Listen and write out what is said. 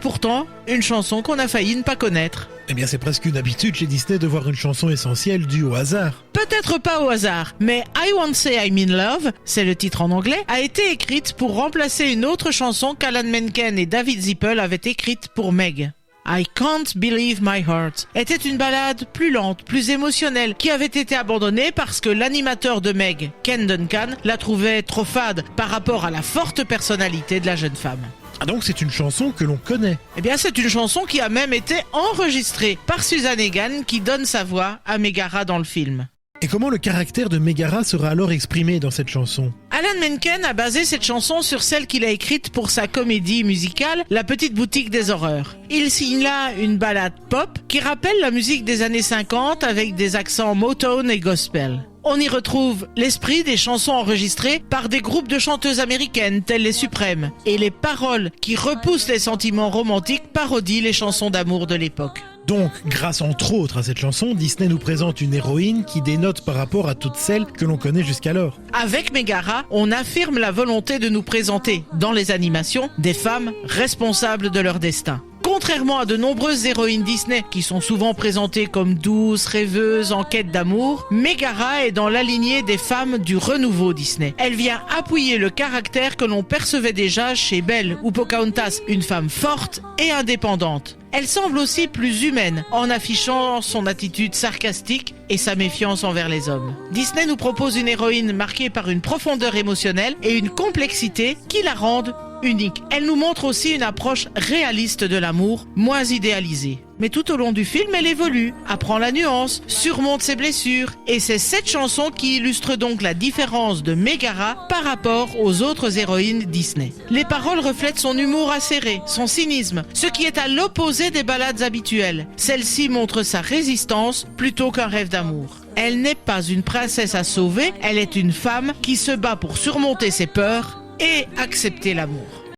Pourtant, une chanson qu'on a failli ne pas connaître. Eh bien, c'est presque une habitude chez Disney de voir une chanson essentielle due au hasard. Peut-être pas au hasard, mais I Won't Say I'm in Love, c'est le titre en anglais, a été écrite pour remplacer une autre chanson qu'Alan Menken et David Zippel avaient écrite pour Meg. I Can't Believe My Heart était une ballade plus lente, plus émotionnelle, qui avait été abandonnée parce que l'animateur de Meg, Ken Duncan, la trouvait trop fade par rapport à la forte personnalité de la jeune femme. Ah donc c'est une chanson que l'on connaît. Eh bien, c'est une chanson qui a même été enregistrée par Susan Egan qui donne sa voix à Megara dans le film. Et comment le caractère de Megara sera alors exprimé dans cette chanson ? Alan Menken a basé cette chanson sur celle qu'il a écrite pour sa comédie musicale La Petite Boutique des Horreurs. Il signe là une ballade pop qui rappelle la musique des années 50 avec des accents Motown et gospel. On y retrouve l'esprit des chansons enregistrées par des groupes de chanteuses américaines telles les Suprêmes, et les paroles qui repoussent les sentiments romantiques parodient les chansons d'amour de l'époque. Donc, grâce entre autres à cette chanson, Disney nous présente une héroïne qui dénote par rapport à toutes celles que l'on connaît jusqu'alors. Avec Megara, on affirme la volonté de nous présenter, dans les animations, des femmes responsables de leur destin. Contrairement à de nombreuses héroïnes Disney qui sont souvent présentées comme douces, rêveuses, en quête d'amour, Megara est dans la lignée des femmes du renouveau Disney. Elle vient appuyer le caractère que l'on percevait déjà chez Belle ou Pocahontas, une femme forte et indépendante. Elle semble aussi plus humaine en affichant son attitude sarcastique et sa méfiance envers les hommes. Disney nous propose une héroïne marquée par une profondeur émotionnelle et une complexité qui la rendent unique. Elle nous montre aussi une approche réaliste de l'amour, moins idéalisée. Mais tout au long du film, elle évolue, apprend la nuance, surmonte ses blessures. Et c'est cette chanson qui illustre donc la différence de Megara par rapport aux autres héroïnes Disney. Les paroles reflètent son humour acéré, son cynisme, ce qui est à l'opposé des ballades habituelles. Celle-ci montre sa résistance plutôt qu'un rêve d'amour. Elle n'est pas une princesse à sauver, elle est une femme qui se bat pour surmonter ses peurs et accepter l'amour.